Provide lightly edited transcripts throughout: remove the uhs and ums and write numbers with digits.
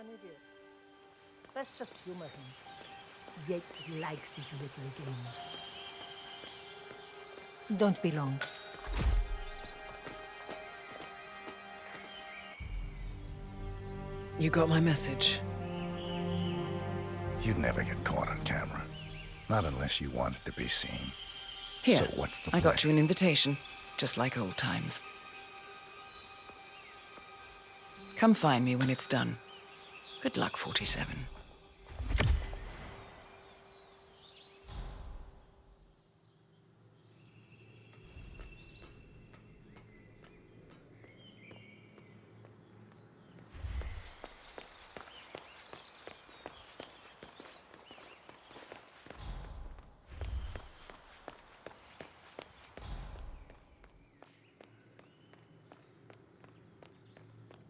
an idiot. Let's just humor him. Yates likes his little games. Don't be long. You got my message. You'd never get caught on camera. Not unless you wanted to be seen. Here, So what's the I got plan? you an invitation, just like old times. Come find me when it's done. Good luck, 47.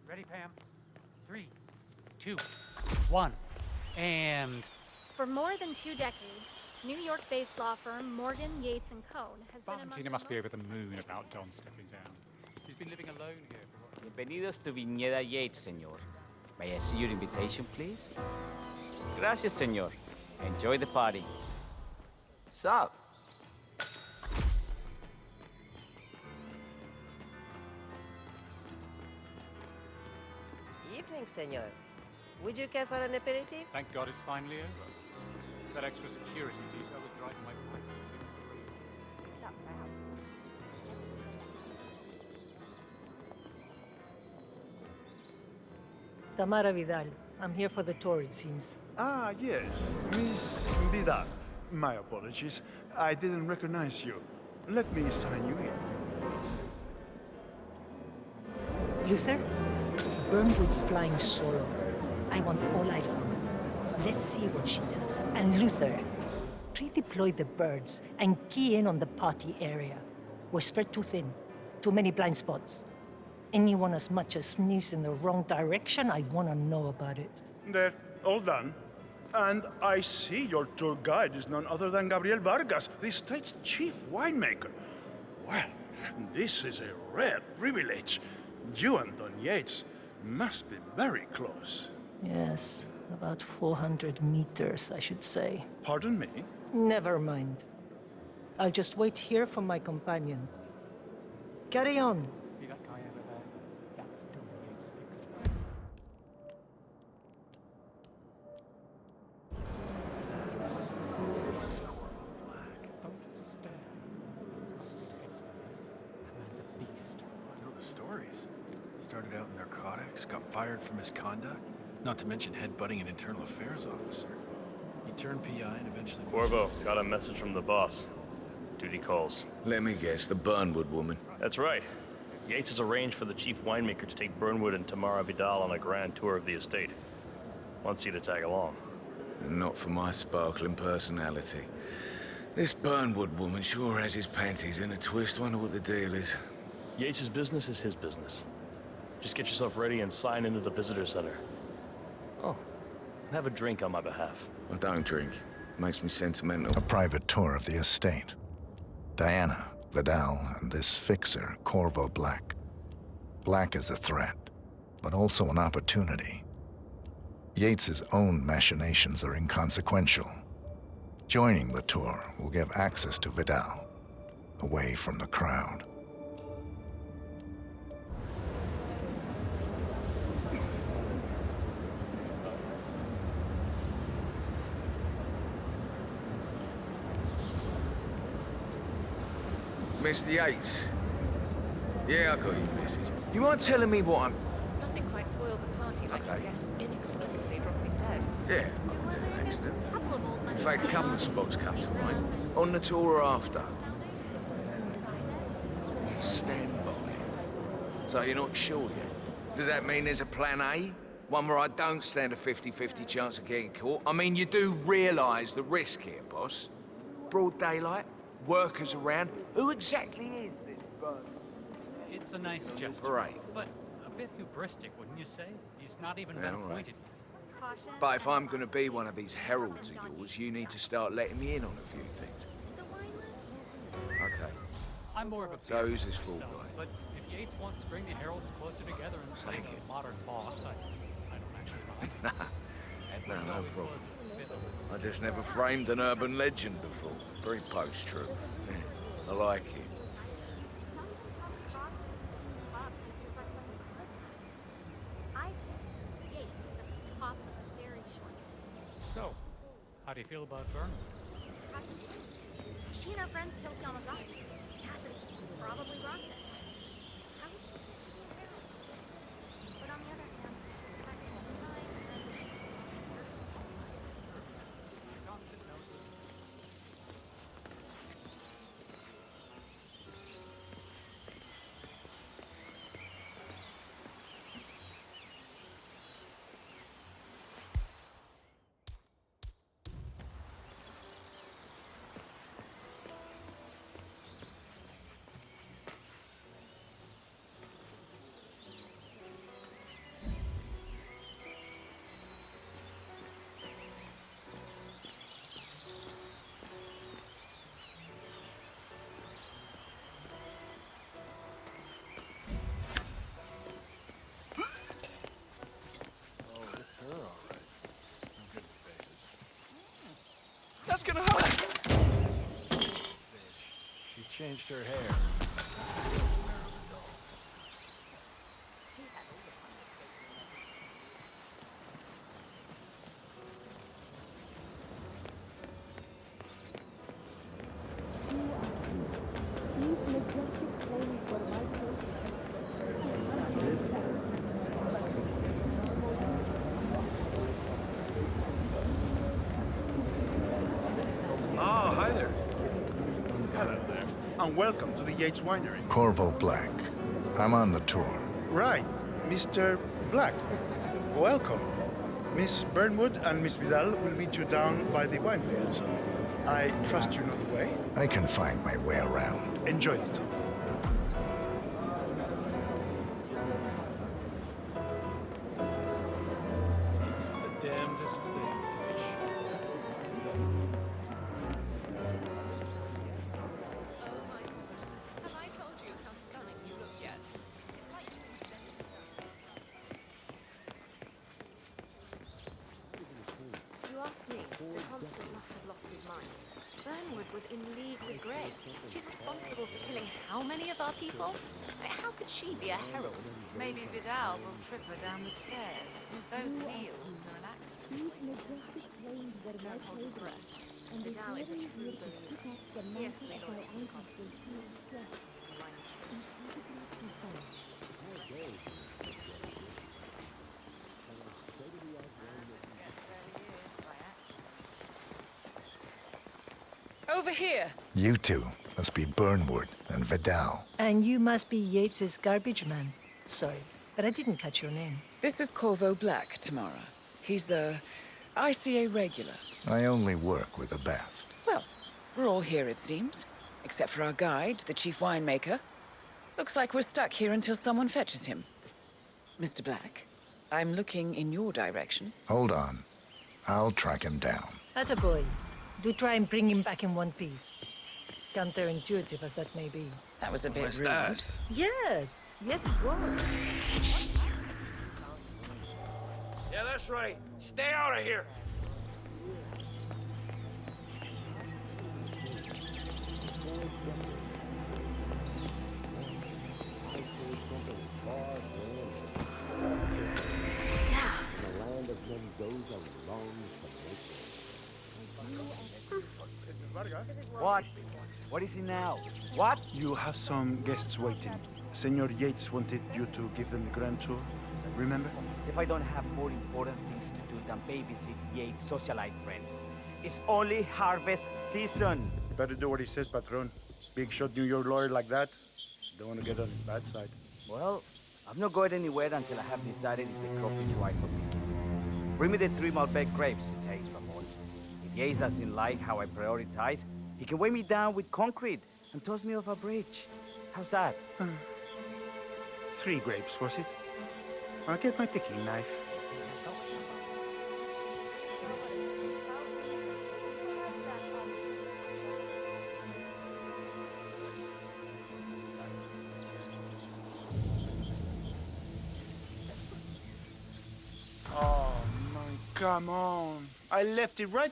Ready, Pam? 3, 2, 1, and... For more than 2 decades, New York-based law firm Morgan, Yates & Cohn has been among Valentina must be over the moon about Don stepping down. She's been living alone here for what? Bienvenidos to Viñeda Yates, señor. May I see your invitation, please? Gracias, señor. Enjoy the party. Sup? Evening, senor. Would you care for an aperitif? Thank God it's finally over. That extra security detail would drive my wife. Tamara Vidal. I'm here for the tour, it seems. Ah, yes. Miss Vidal. My apologies. I didn't recognize you. Let me sign you in. Luther? Burnwood's flying solo. I want all eyes on her. Let's see what she does. And Luther, redeploy the birds and key in on the party area. We're spread too thin. Too many blind spots. Anyone as much as sneeze in the wrong direction, I want to know about it. There, all done. And I see your tour guide is none other than Gabriel Vargas, the state's chief winemaker. Well, this is a rare privilege. You and Don Yates must be very close. Yes, about 400 meters, I should say. Pardon me? Never mind. I'll just wait here for my companion. Carry on. See that guy over there? That's Don Yates' fixer. I know the stories. Started out in narcotics, got fired for misconduct, not to mention headbutting an internal affairs officer. He turned PI and eventually... Corvo, got a message from the boss. Duty calls. Let me guess, the Burnwood woman. That's right. Yates has arranged for the chief winemaker to take Burnwood and Tamara Vidal on a grand tour of the estate. Wants you to tag along. And not for my sparkling personality. This Burnwood woman sure has his panties in a twist. Wonder what the deal is. Yates' business is his business. Just get yourself ready and sign into the visitor center. Oh, and have a drink on my behalf. I don't drink. Makes me sentimental. A private tour of the estate. Diana, Vidal, and this fixer, Corvo Black. Black is a threat, but also an opportunity. Yates's own machinations are inconsequential. Joining the tour will give access to Vidal, away from the crowd. Mr. Yates. Yeah, I got your message. You mind telling me what I'm... Nothing quite spoils a party like Okay. your guests inexplicably dropping dead. Yeah, got a bit of an accident. couple of old In fact, a couple of spots come to mind. On the tour or after. Stand by. So you're not sure yet? Does that mean there's a plan A? One where I don't stand a 50-50 chance of getting caught? I mean, you do realise the risk here, boss. Broad daylight, workers around. Who exactly is this bird? It's a nice gesture. Great. But a bit hubristic, wouldn't you say? He's not even Yeah, been all right. appointed. Caution. But if I'm gonna be one of these heralds of yours, you need to start letting me in on a few things. The wine list? Okay. I'm more of a So who's this fool myself, guy? But if Yates wants to bring the heralds closer together and Take become it. a modern boss, I don't actually mind. No problem. I just never framed an urban legend before. Very post-truth. Yeah, I like it. I think Yates is at the top of a very short list. So, how do you feel about Burnham? She and her friends killed Yamazaki. Cassidy probably rocked it. How is she but on the other hand, the fact that Levi and That's gonna hurt! She changed her hair. Oh, hi there. Hello there, and welcome to the Yates Winery. Corvo Black. I'm on the tour. Right, Mr. Black. Welcome. Miss Burnwood and Miss Vidal will meet you down by the wine fields. I trust you know the way. I can find my way around. Enjoy the tour. It's the damnedest thing to be sure. Have I told you how stunning you look yet? You asked me. The constable must have lost his mind. Burnwood was in league with Greg. She's responsible for killing how many of our people? How could she be a herald? Maybe Vidal will trip her down the stairs. Those heels are an accident. Don't hold your breath. Vidal is a true believer. Fiercely loyal to the constable. Over here. You two must be Burnwood and Vidal. And you must be Yates's garbage man. Sorry, but I didn't catch your name. This is Corvo Black, Tamara. He's a ICA regular. I only work with the best. Well, we're all here, it seems. Except for our guide, the chief winemaker. Looks like we're stuck here until someone fetches him. Mr. Black, I'm looking in your direction. Hold on. I'll track him down. Attaboy. Do try and bring him back in one piece. Counterintuitive as that may be. That was a bit What's rude. that? Yes, yes it was. Yeah, that's right. Stay out of here. What? What is it now? What? You have some guests waiting. Senor Yates wanted you to give them the grand tour. Remember? If I don't have more important things to do than babysit Yates' socialite friends. It's only harvest season. Better do what he says, Patron. Big shot New York lawyer like that. Don't want to get on his bad side. Well, I'm not going anywhere until I have decided if the crop is right for me. Bring me the 3 Malbec grapes, it tastes Ramon. If Yates doesn't like how I prioritize, he can weigh me down with concrete and toss me off a bridge. How's that? 3 grapes, was it? I'll get my picking knife. Oh, come on. I left it right.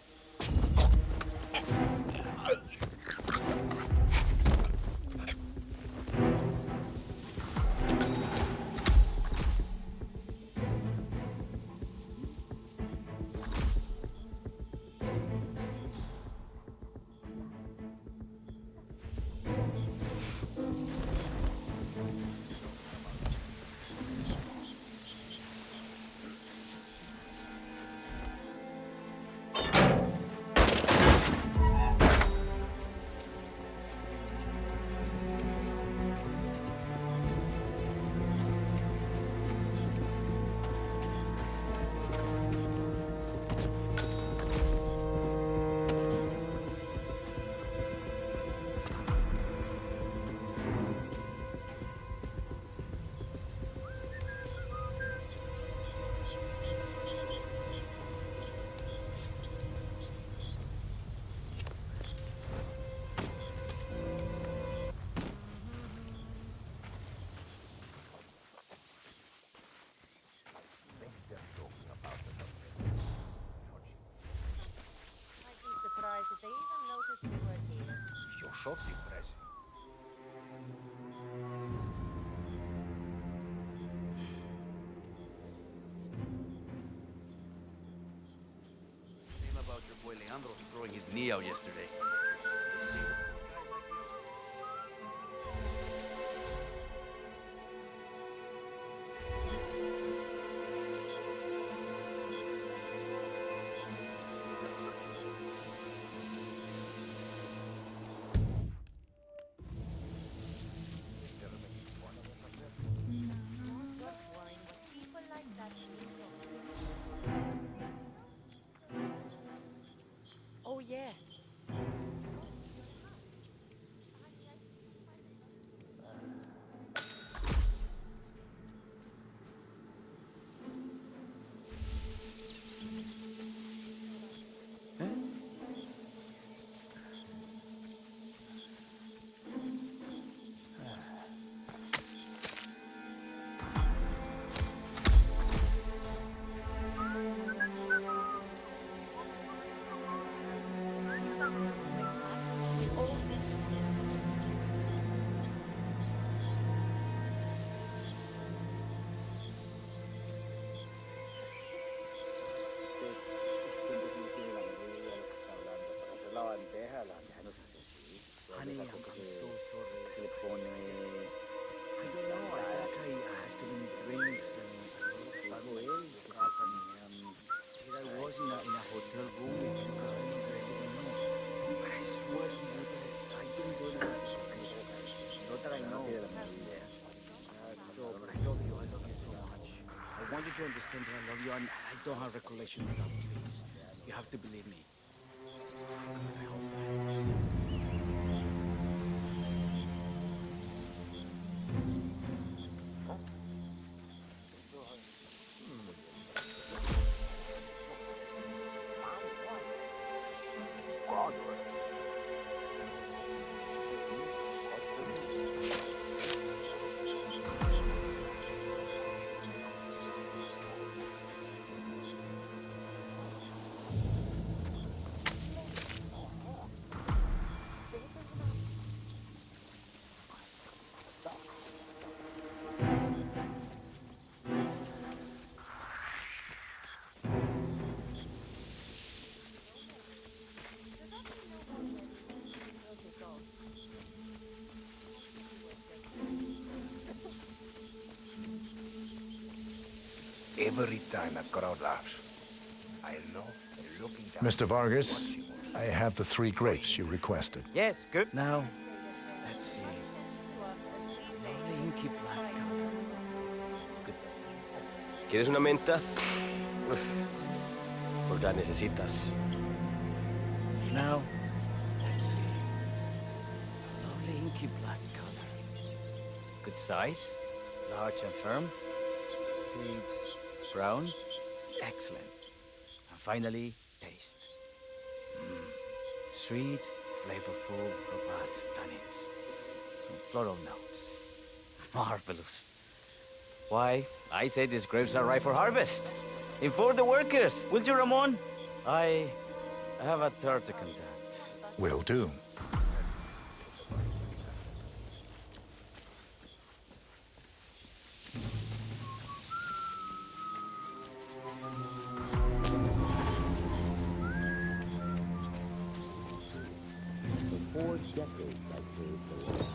I'd be surprised if they even noticed we were here. You're so depressing. Shame about your boy Leandro throwing his knee out yesterday. You see? Not wine, but people like that need Oh, yeah. Honey, I'm so sorry. Se le pone... I don't know, I feel like I had too many drinks and pago él. Here I was in a hotel room with two casinos that I didn't know. I swear to you that I didn't do that. Not that I know. So, but I love you so much. I want you to understand that I love you and I don't have recollection of that, please. You have to believe me. I hope that. Every time a crowd laughs, I love looking down. Mr. Vargas, I have the 3 grapes you requested. Yes, good. Now, let's see. Lovely inky black color. Good. ¿Quieres una menta? Uf, porque la necesitas. Now, let's see. Lovely inky black color. Good size, large and firm. Seeds brown. Excellent. And finally, taste. Sweet, flavorful, robust tannins. Some floral notes. Marvelous. Why, I say these grapes are ripe for harvest. Inform the workers, will you, Ramon? I have a third to contact. Will do. For 4 decades I served the land.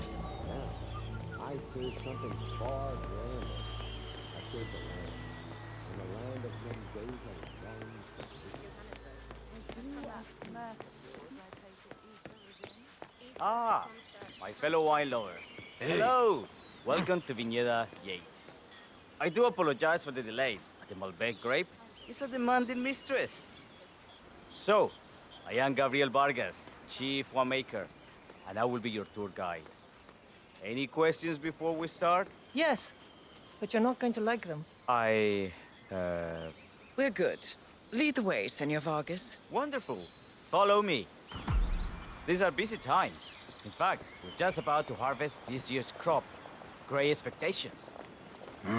Now, I serve something far grander. I serve the land. In the land of young days I was young. Ah, my fellow wine lover. Hello. Welcome to Viñeda Yates. I do apologize for the delay. The Malbec grape is a demanding mistress. So, I am Gabriel Vargas, Chief Winemaker, and I will be your tour guide. Any questions before we start? Yes, but you're not going to like them. We're good. Lead the way, Senor Vargas. Wonderful. Follow me. These are busy times. In fact, we're just about to harvest this year's crop. Great expectations.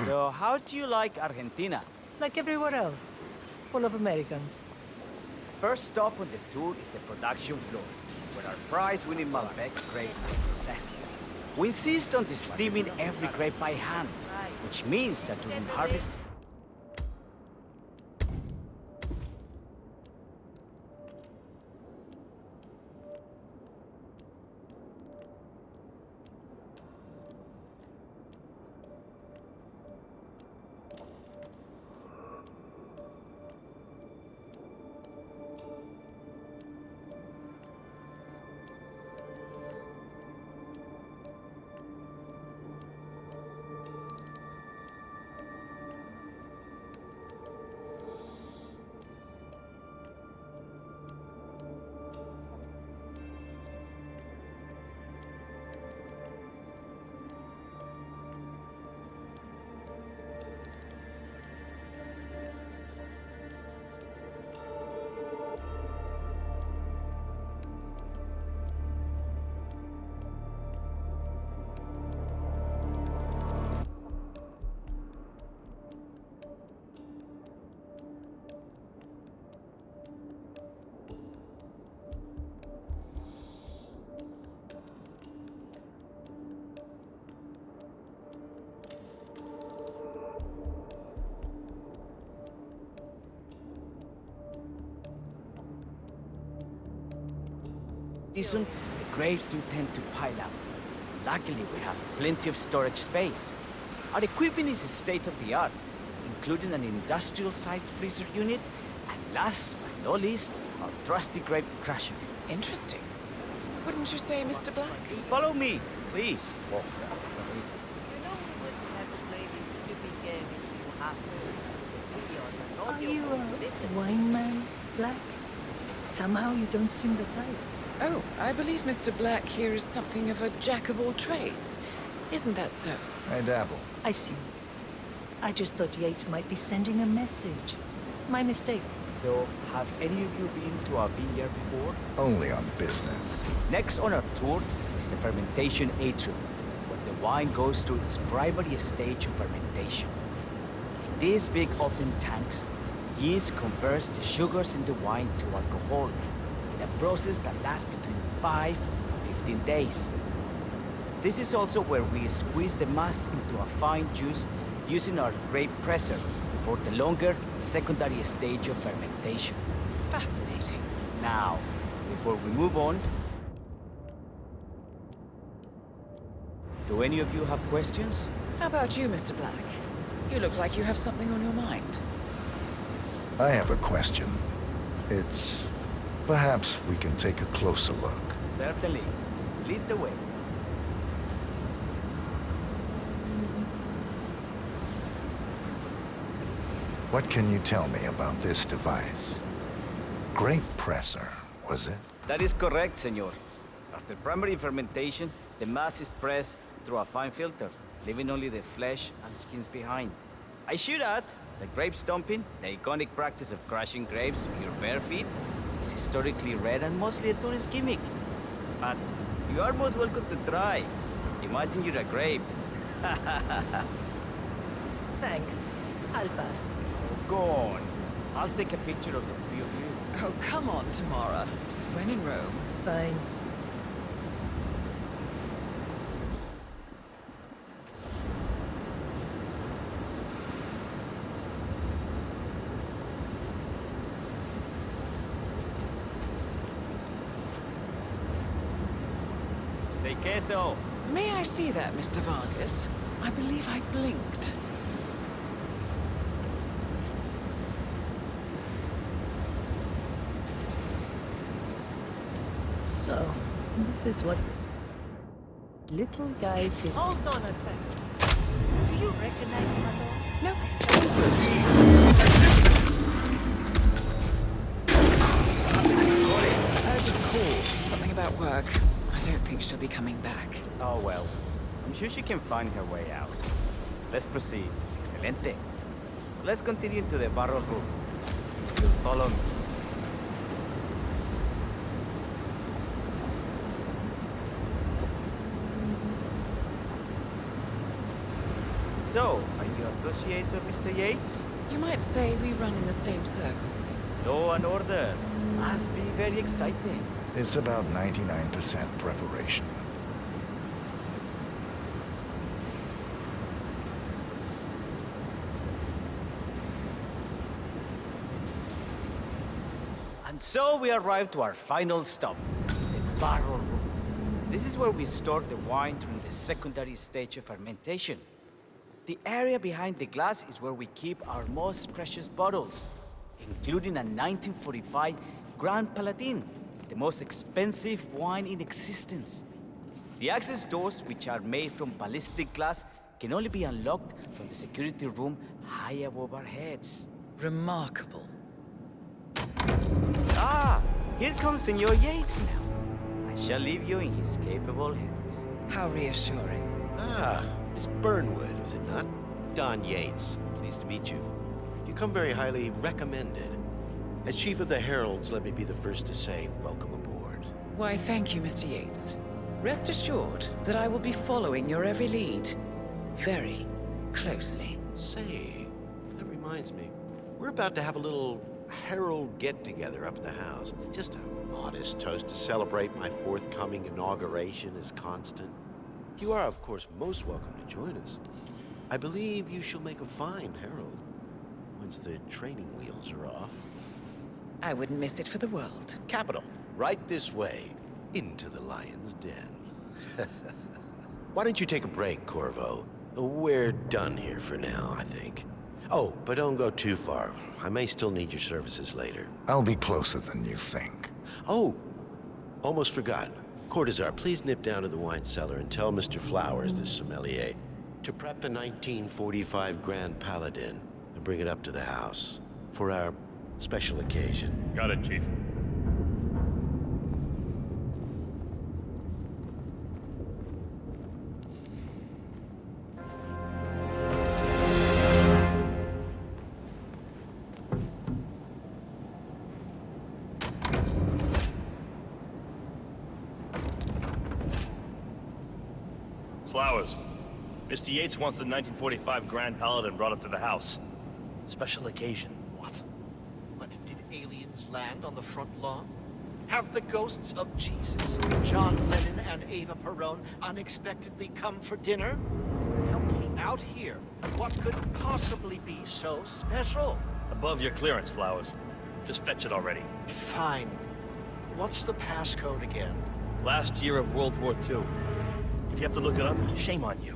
So, how do you like Argentina? Like everywhere else, full of Americans. First stop on the tour is the production floor, where our prize-winning Malbec grapes are processed. We insist on steaming every grape by hand, which means that during harvest, season, the grapes do tend to pile up. Luckily, we have plenty of storage space. Our equipment is state-of-the-art, including an industrial-sized freezer unit, and last but not least, our trusty grape crusher. Interesting. Wouldn't you say, Mr. Black? Follow me, please. You know we wouldn't have to play this stupid game if you have to. Are you a wine man, Black? Somehow you don't seem the type. Oh, I believe Mr. Black here is something of a jack-of-all-trades. Isn't that so? I dabble. I see. I just thought Yates might be sending a message. My mistake. So, have any of you been to a vineyard before? Only on business. Next on our tour is the fermentation atrium, where the wine goes through its primary stage of fermentation. In these big open tanks, yeast converts the sugars in the wine to alcohol, in a process that lasts between 5 and 15 days. This is also where we squeeze the mass into a fine juice using our grape presser for the longer secondary stage of fermentation. Fascinating. Now, before we move on, do any of you have questions? How about you, Mr. Black? You look like you have something on your mind. I have a question. It's... perhaps we can take a closer look. Certainly. Lead the way. What can you tell me about this device? Grape presser, was it? That is correct, senor. After primary fermentation, the mass is pressed through a fine filter, leaving only the flesh and skins behind. I should add that grape stomping, the iconic practice of crushing grapes with your bare feet, is historically rare and mostly a tourist gimmick. But you are most welcome to try. Imagine you're a grape. Thanks. I'll pass. Go on. I'll take a picture of the three of you. Oh, come on, Tamara. When in Rome. Fine. Say queso. May I see that, Mr. Vargas? I believe I blinked. So, this is what little guy did. Hold on a second. Do you recognize him at all? No, urgent call. Something about work. I don't think she'll be coming back. Oh well. I'm sure she can find her way out. Let's proceed. Excelente. Let's continue to the barrel room. Follow me. So, are you associates of Mr. Yates? You might say we run in the same circles. Law and order. Must be very exciting. It's about 99% preparation. And so we arrive to our final stop, the barrel room. This is where we store the wine during the secondary stage of fermentation. The area behind the glass is where we keep our most precious bottles, including a 1945 Grand Paladin, the most expensive wine in existence. The access doors, which are made from ballistic glass, can only be unlocked from the security room high above our heads. Remarkable. Ah, here comes Senor Yates now. I shall leave you in his capable hands. How reassuring. Ah, Miss Burnwood, is it not? Don Yates, pleased to meet you. You come very highly recommended. As Chief of the Heralds, let me be the first to say welcome aboard. Why, thank you, Mr. Yates. Rest assured that I will be following your every lead. Very closely. Say, that reminds me. We're about to have a little Herald get-together up at the house. Just a modest toast to celebrate my forthcoming inauguration as Constant. You are, of course, most welcome to join us. I believe you shall make a fine Herald, once the training wheels are off. I wouldn't miss it for the world. Capital. Right this way, into the lion's den. Why don't you take a break, Corvo? We're done here for now, I think. Oh, but don't go too far. I may still need your services later. I'll be closer than you think. Oh, almost forgot. Cortazar, please nip down to the wine cellar and tell Mr. Flowers, the sommelier, to prep the 1945 Grand Paladin and bring it up to the house for our special occasion. Got it, Chief. Flowers. Mr. Yates wants the 1945 Grand Paladin brought up to the house. Special occasion. What? What, did aliens land on the front lawn? Have the ghosts of Jesus, John Lennon, and Eva Perón unexpectedly come for dinner? Help me out here. What could possibly be so special? Above your clearance, Flowers. Just fetch it already. Fine. What's the passcode again? Last year of World War II. If you have to look it up, shame on you.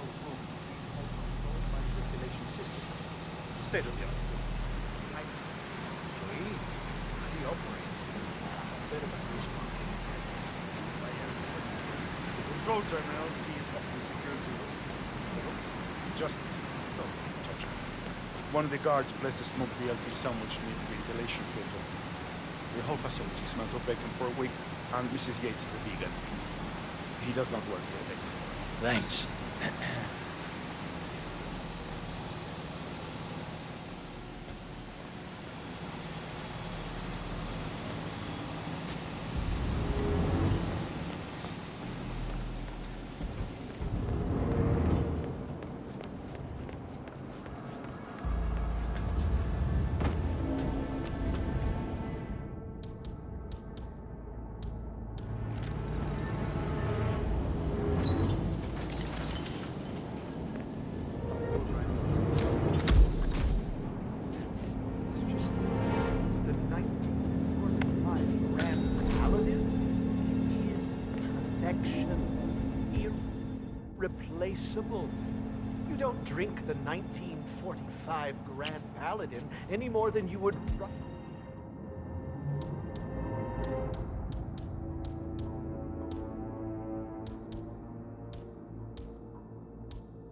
hotel room controlled by circulation system. State of the art. Okay. How do you operate? A bit of a goosebump. The control terminal is often secured to just don't touch it. One of the guards placed a smoked BLT sandwich near the ventilation filter. The whole facility smelled of bacon for a week, and Mrs. Yates is a vegan. He does not work here. Thanks. The 1945 Grand Paladin is perfection, irreplaceable. You don't drink the 1945 Grand Paladin any more than you would.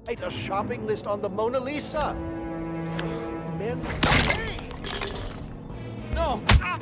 Write a shopping list on the Mona Lisa. Men. Hey! No! Ah!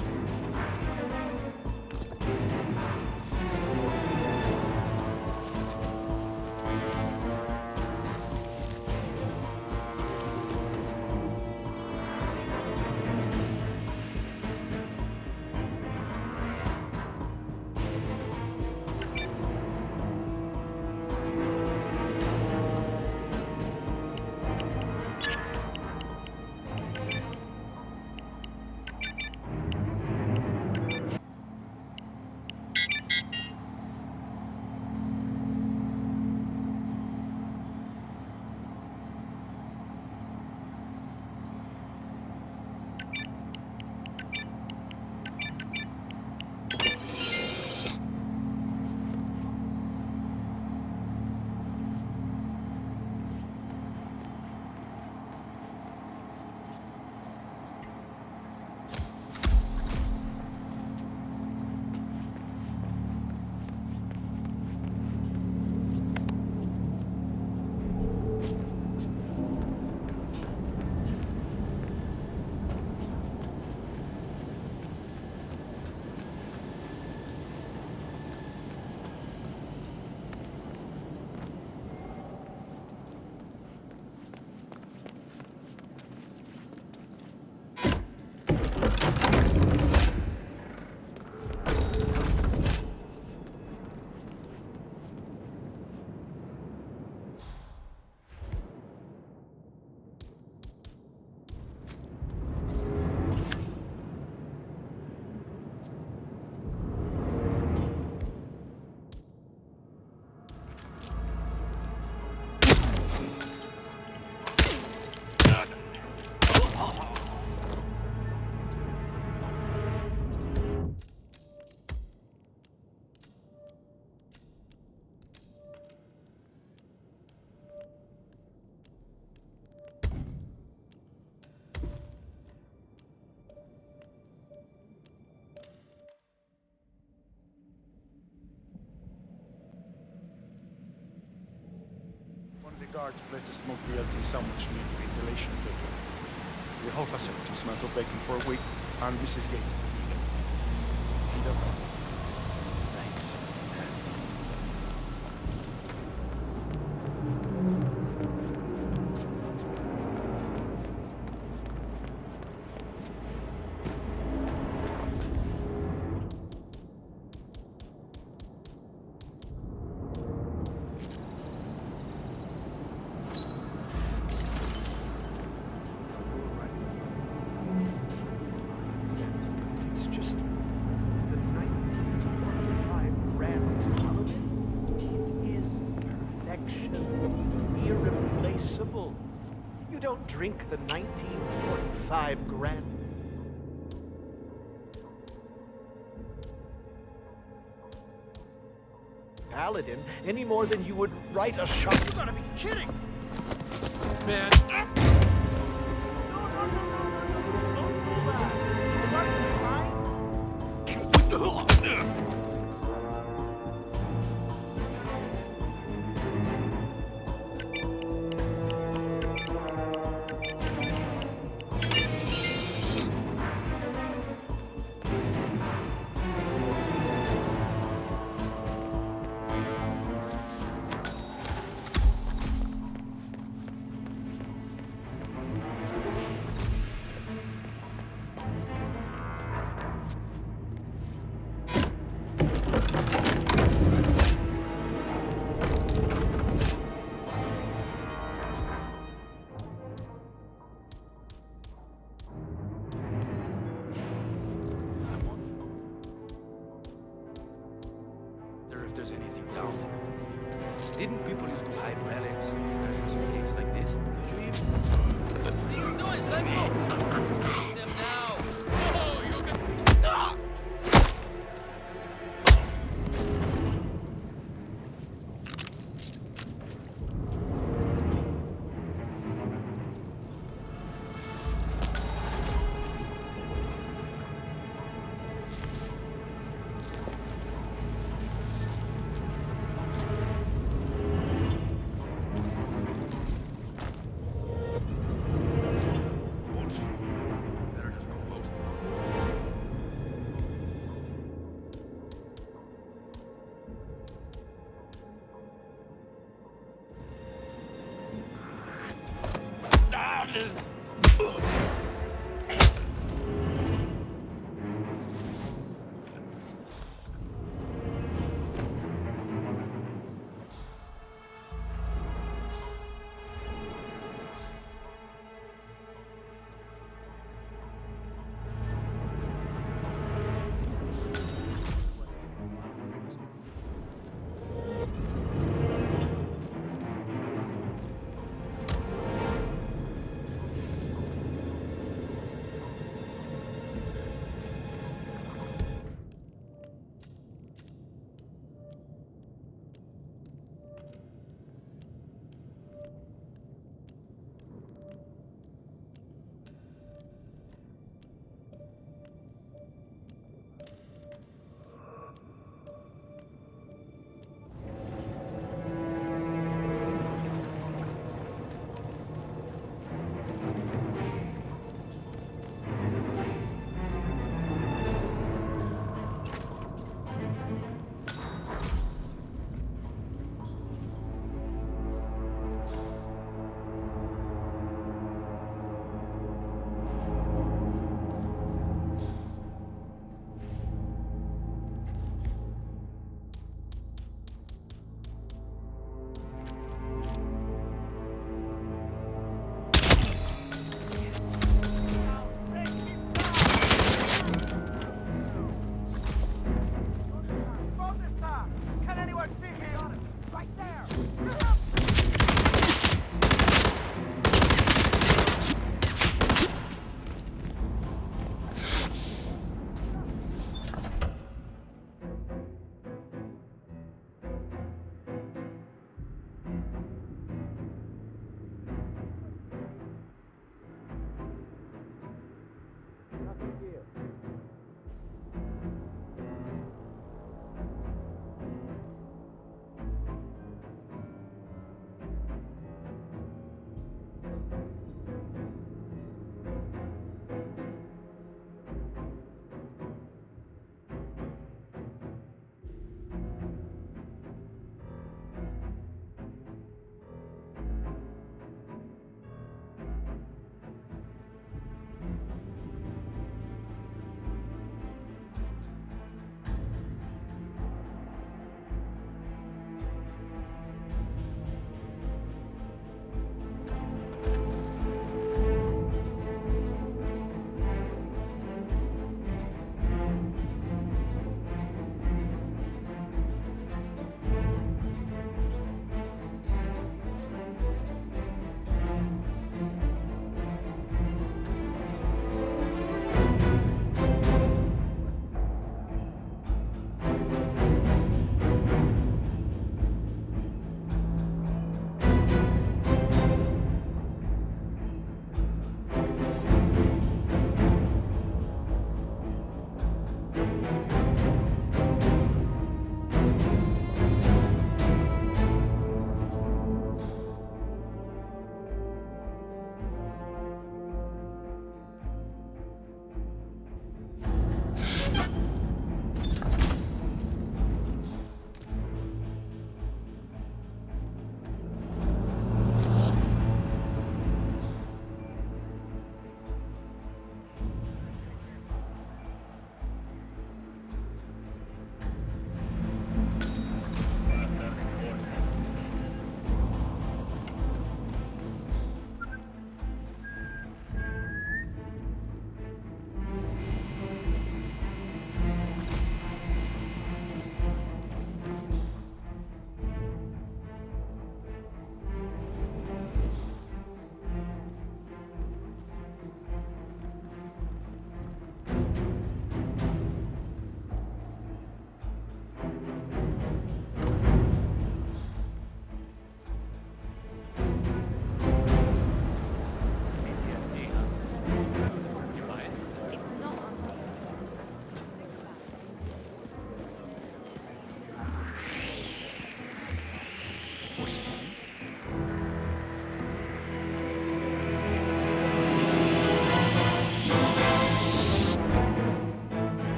The guards placed a smoked BLT sandwich near the ventilation filter. The whole facility smelled of bacon for a week, and Mrs. Yates is a vegan. He does not. You don't drink the 1945 Grand. paladin any more than you would write a shot. You gotta be kidding! Man. If there's anything down there. Didn't people used to hide relics and treasures in caves like this? Did you even? What are you doing, Psycho? Face them now! Oh, you can... Ah! Ah!